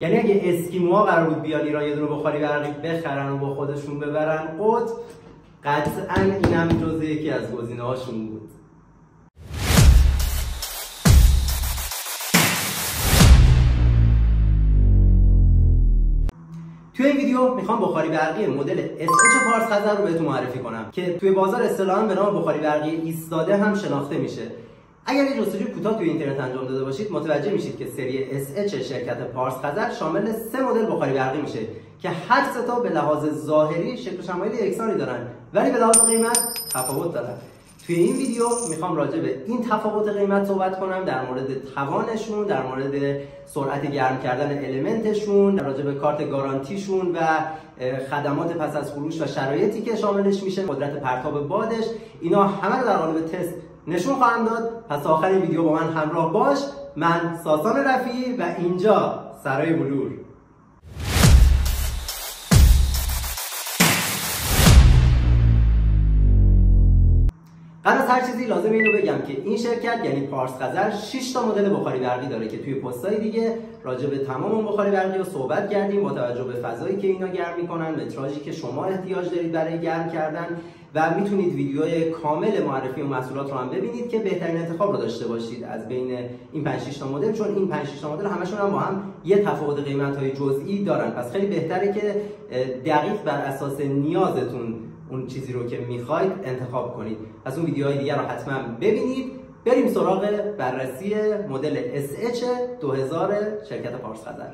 یعنی اگه اسکیموها قرار بود بیان ایران یه دونه بخاری برقی بخرن و با خودشون ببرن قطب، قطعا اینم جزء یکی از گزینه‌هاشون بود. توی این ویدیو میخوام بخاری برقی مدل SH پارس خزر رو بهتون معرفی کنم که توی بازار اصطلاحاً به نام بخاری برقی ایستاده هم شناخته میشه. اگر یه جستجوی کوتاه توی اینترنت انجام داده باشید متوجه میشید که سری SH شرکت پارس خزر شامل 3 مدل بخاری برقی میشه که هر سه تا به لحاظ ظاهری شکل و شمایل یکسانی دارن ولی به لحاظ قیمت تفاوت دارن. توی این ویدیو میخوام راجع به این تفاوت قیمت صحبت کنم، در مورد توانشون، در مورد سرعت گرم کردن المنتشون، راجع به کارت گارانتیشون و خدمات پس از فروش و شرایطی که شاملش میشه، قدرت پرتاب بادش، اینا همه رو در قالب تست نشون خواهم داد. پس آخر این ویدیو با من همراه باش. من ساسان رفیعی و اینجا سرای بلور. قبل از هر چیزی لازم اینو بگم که این شرکت یعنی پارس خزر 6 تا مدل بخاری برقی داره که توی پست‌های دیگه راجع به تمام اون بخاری برقی رو صحبت کردیم با توجه به فضایی که اینا گرم میکنن، متراژی که شما احتیاج دارید برای گرم کردن و میتونید ویدیوهای کامل معرفی اون محصولات رو هم ببینید که بهترین انتخاب رو داشته باشید از بین این 5 6 تا مدل، چون این 5 6 تا مدل همشون هم با هم یه تفاوت قیمت‌های جزئی دارن. پس خیلی بهتره که دقیق بر اساس نیازتون اون چیزی رو که میخواید انتخاب کنید. پس اون ویدیوهای دیگر رو حتما ببینید. بریم سراغ بررسی مدل SH 2000 شرکت پارس خزر.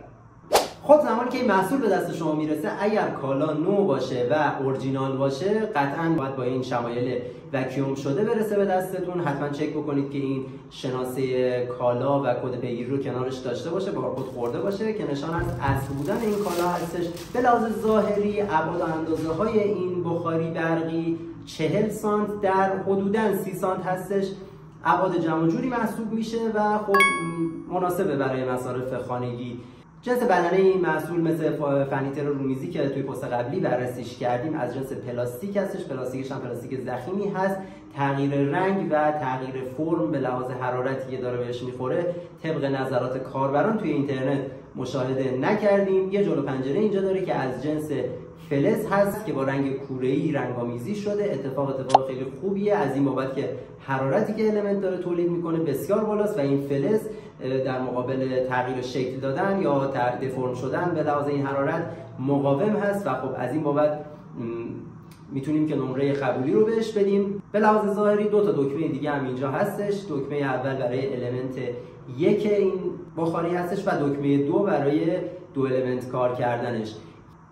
خب زمانی که این محصول به دست شما میرسه، اگر کالا نو باشه و اورجینال باشه قطعا باید با این شمایل وکیوم شده برسه به دستتون. حتما چک بکنید که این شناسه کالا و کد پیگیری رو کنارش داشته باشه، بارکد خورده باشه که نشان از اصل بودن این کالا هستش. به لحاظ ظاهری ابعاد و اندازه های این بخاری برقی 40 سانت در حدوداً 30 سانت هستش. ابعاد جمع جوری محسوب میشه و خب مناسبه برای مصارف خانگی. جنس بدنه این محصول مثل فرنیچر رومیزی که توی پست قبلی بررسیش کردیم از جنس پلاستیک هستش. پلاستیکش هم پلاستیک ضخیمی هست. تغییر رنگ و تغییر فرم به لحاظ حرارتی که داره بهش میخوره طبق نظرات کاربران توی اینترنت مشاهده نکردیم. یه جلو پنجره اینجا داره که از جنس فلز هست که با رنگ کوره‌ای رنگ‌آمیزی شده. اتفاق خیلی خوبیه از این بابت که حرارتی که المنت داره تولید میکنه بسیار بالاست و این فلز در مقابل تغییر شکل دادن یا دفرم شدن به لحاظ این حرارت مقاوم هست و خب از این بابت میتونیم که نمره قبولی رو بهش بدیم. به لحاظ ظاهری 2 تا دکمه دیگه هم اینجا هستش. دکمه اول برای المنت 1 این بخاری هستش و دکمه 2 برای 2 المنت کار کردنش.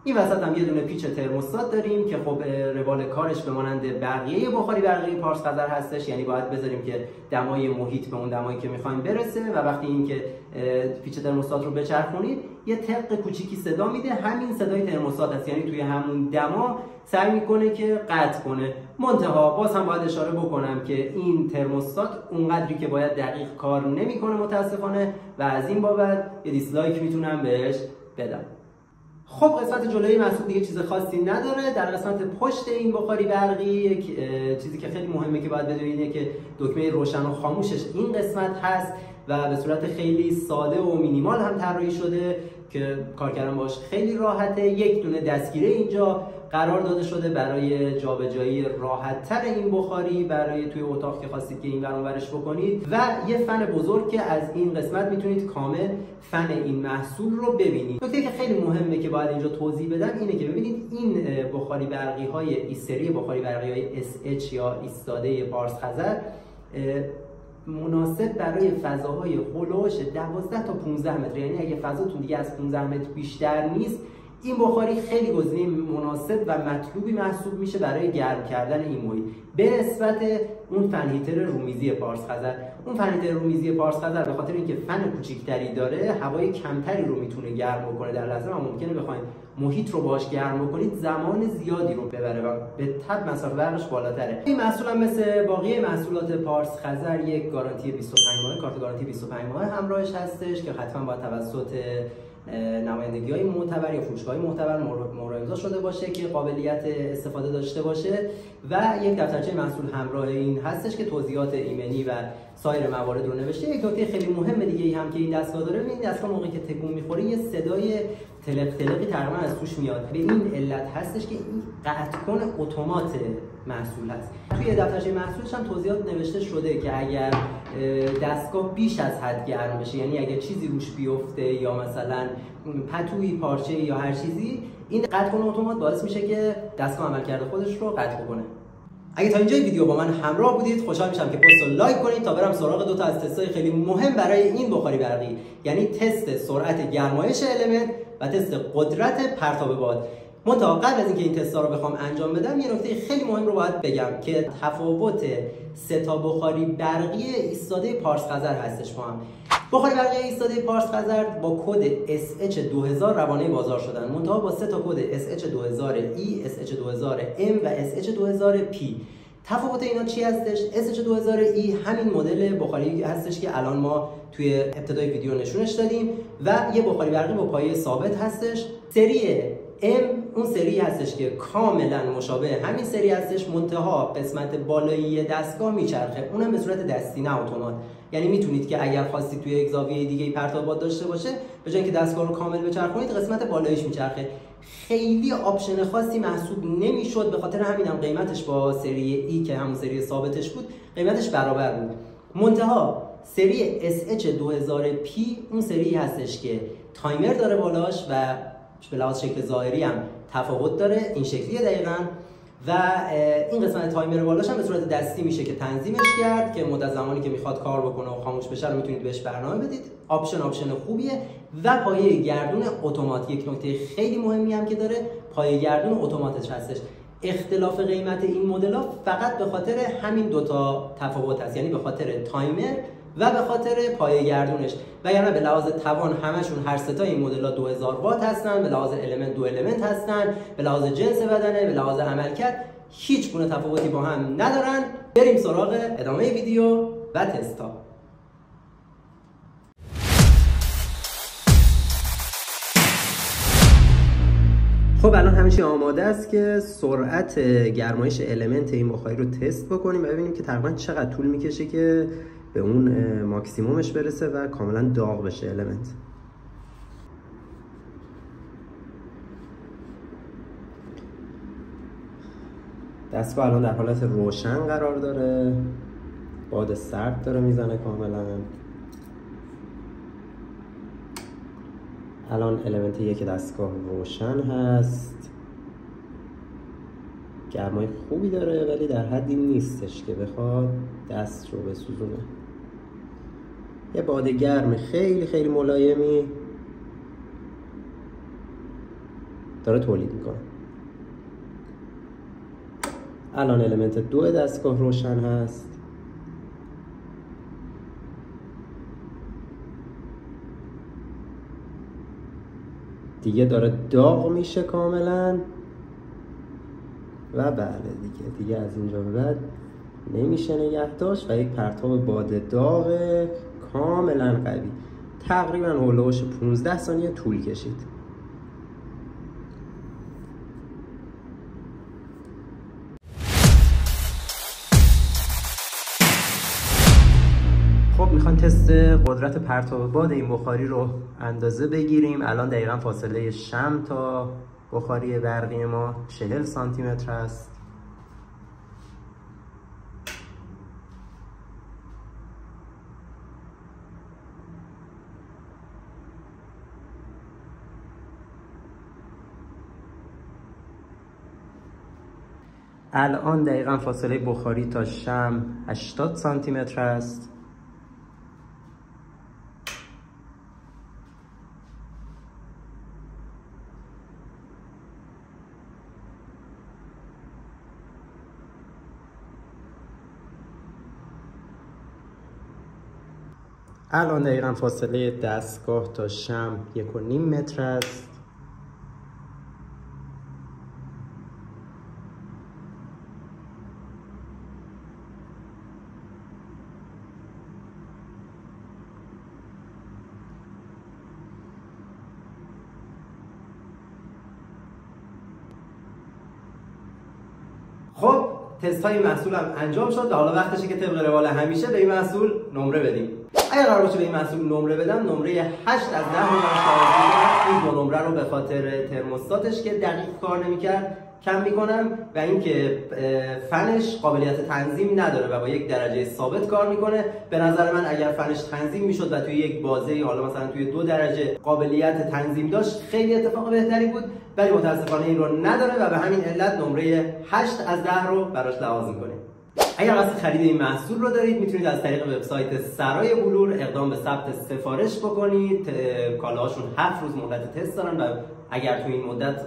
این وسط هم یه دونه پیچ ترموستات داریم که خب روال کارش به مانند بقیه بخاری برقی پارس خزر هستش، یعنی باید بذاریم که دمای محیط به اون دمایی که میخوایم برسه و وقتی این که پیچ ترموستات رو بچرخونید یه تق کوچیکی صدا میده. همین صدای ترموستات هست، یعنی توی همون دما سعی میکنه که قطع کنه. منتها باز هم باید اشاره بکنم که این ترموستات اونقدری که باید دقیق کار نمیکنه متاسفانه و از این بابت یه دیسلایک میتونم بهش بدم. خب قسمت جلوی محصول دیگه چیز خاصی نداره. در قسمت پشت این بخاری برقی یک چیزی که خیلی مهمه که باید بدونید اینه که دکمه روشن و خاموشش این قسمت هست و به صورت خیلی ساده و مینیمال هم طراحی شده که کار کردن باش خیلی راحته. یک دونه دستگیره اینجا قرار داده شده برای جابجایی راحت‌تر این بخاری برای توی اتاق که خواستید که این ور اون ورش بکنید و یه فن بزرگ که از این قسمت میتونید کامل فن این محصول رو ببینید. نکته که خیلی مهمه که باید اینجا توضیح بدم اینه که ببینید این بخاری برقی های این سری بخاری برقی های SH یا ایستاده پارس خزر مناسب برای فضاهای هولوش 12 تا 15 متر، یعنی اگه فضاتون دیگه از 15 متر بیشتر نیست این بخاری خیلی گزینه مناسب و مطلوبی محسوب میشه برای گرم کردن این محیط به نسبت اون فنهیتر رومیزی پارس خزر. اون فنهیتر رومیزی پارس خزر به خاطر اینکه فن کوچیکتری داره هوای کمتری رو میتونه گرم بکنه در لحظه و ممکنه بخواید محیط رو باهاش گرم بکنید زمان زیادی رو ببره و به تبع مصرف برقش بالاتره. این محصول هم مثل باقی محصولات پارس خزر یک گارانتی 25 ماهه، کارت گارانتی 25 ماهه همراهش هستش که حتما باید توسط نماینده پایندگی‌های معتبر یا فروشگاه‌های معتبر مهر امضا شده باشه که قابلیت استفاده داشته باشه و یک دفترچه محصول همراه این هستش که توضیحات ایمنی و سایر موارد رو نوشته. یک نکته خیلی مهم دیگه ای هم که این دستگاه داره، این دستگاه موقعی که تکون می‌خوره یه صدای تلق تلقی تقریبا از توش میاد. به این علت هستش که این قطع کن اتومات محصول هست. توی دفترچه محصولش هم توضیحات نوشته شده که اگر دستگاه بیش از حد گرم بشه، یعنی اگر چیزی روش بیفته یا مثلا پتویی، پارچه یا هر چیزی، این قطع کن اتومات باعث میشه که دستگاه عملکرد خودش رو قطع کنه. اگه تا اینجای ویدیو با من همراه بودید، خوشحال میشم که پست رو لایک کنید تا برم سراغ دو تا از تست‌های خیلی مهم برای این بخاری برقی، یعنی تست سرعت گرمایش المنت و تست قدرت پرتاب باد. منتها قبل از اینکه این تست‌ها رو بخوام انجام بدم، یه نکته خیلی مهم رو باید بگم که تفاوت سه تا بخاری برقی ایستاده پارس خزر هستش با هم. بخاری برقی ایستاده پارس خزر با کد SH2000 روانه بازار شدن، منتها با سه تا کد SH2000E، SH2000M و SH2000P. تفاوت اینا چی هستش؟ SH2000E همین مدل بخاری هستش که الان ما توی ابتدای ویدیو نشونش دادیم و یه بخاری برقی با پایه ثابت هستش. سری M اون سری هستش که کاملا مشابه همین سری هستش، منتها قسمت بالایی دستگاه میچرخه، اونم به صورت دستی نه اتومات. یعنی میتونید که اگر خواستید توی یک زاویه دیگه پرتاب باد داشته باشه، به جای اینکه دستگاه رو کامل بچرخونید قسمت بالاییش میچرخه. خیلی آپشن خاصی محسوب نمیشد، به خاطر همینم قیمتش با سری E که همون سری ثابتش بود قیمتش برابر بود. منتها سری SH2000P اون سری هستش که تایمر داره بالاش و به لحاظ شکل ظاهری هم تفاوت داره، این شکلیه دقیقاً، و این قسمت تایمر بالاش هم به صورت دستی میشه که تنظیمش کرد که مدت زمانی که میخواد کار بکنه و خاموش بشه رو میتونید بهش برنامه بدید. آپشن خوبیه و پایه گردون اتومات. یک نکته خیلی مهمی هم که داره، پایه گردون اتوماتش هستش. اختلاف قیمت این مدل‌ها فقط به خاطر همین دوتا تفاوت هست، یعنی به خاطر تایمر و به خاطر پایه گردونش، وگرنه به لحاظ توان همشون هر سه تا این مدل‌ها 2000 وات هستن، به لحاظ المنت 2 المنت هستن، به لحاظ جنس بدنه، به لحاظ عملکرد هیچ گونه تفاوتی با هم ندارن. بریم سراغ ادامه ویدیو و تستا. خب الان همه چی آماده است که سرعت گرمایش المنت این بخاری رو تست بکنیم و ببینیم که تقریبا چقدر طول میکشه که به اون ماکسیمومش برسه و کاملا داغ بشه المنت. دستگاه الان در حالت روشن قرار داره، باد سرد داره میزنه کاملا. الان المنت یک دستگاه روشن هست، گرمای خوبی داره ولی در حدی نیستش که بخواد دست رو بسوزونه. یه باد گرم خیلی خیلی ملایمی داره تولید میکنه. الان المنت دو دستگاه روشن هست. دیگه داره داغ میشه کاملا و بله دیگه از اینجا به بعد نمیشه نگه داشت و یک پرتاب باد داغ کاملا قوی تقریبا هولوش 15 ثانیه طول کشید. خب میخوان تست قدرت پرتاب باد این بخاری رو اندازه بگیریم. الان دقیقا فاصله شمع تا بخاری برقی ما 40 سانتی متر است. الان دقیقا فاصله بخاری تا شمع 80 سانتی متر است. الان دقیقا فاصله دستگاه تا شمع 1.5 متر است. خب تست های محصول هم انجام شد و حالا وقتشه که طبق روال همیشه به این محصول نمره بدیم. اگر قرار باشه به این محصول نمره بدم، نمره 8 از 10 رو این دو نمره رو به خاطر ترموستاتش که دقیق کار نمی‌کرد کم میکنم و اینکه فنش قابلیت تنظیم نداره و با یک درجه ثابت کار میکنه. به نظر من اگر فنش تنظیم میشد و توی یک بازه حالا مثلا توی 2 درجه قابلیت تنظیم داشت خیلی اتفاق بهتری بود، ولی متاسفانه این رو نداره و به همین علت نمره 8 از 10 رو براش لحاظ میکنیم. اگر قصد خرید این محصول رو دارید میتونید از طریق وبسایت سرای بلور اقدام به ثبت سفارش بکنید. کالاهاشون 7 روز مدت تست دارن و اگر تو این مدت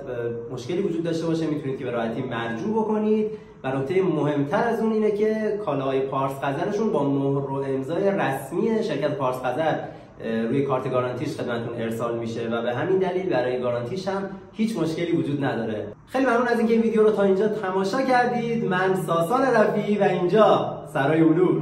مشکلی وجود داشته باشه میتونید که به راحتی مرجوع بکنید. و نکته مهمتر از اون اینه که کالاهای پارس خزرشون با مهر و امضای رسمی شرکت پارس خزر روی کارت گارانتیش خدمتتون ارسال میشه و به همین دلیل برای گارانتیش هم هیچ مشکلی وجود نداره. خیلی ممنون از اینکه این ویدیو رو تا اینجا تماشا کردید. من ساسان رفیعی و اینجا سرای بلور.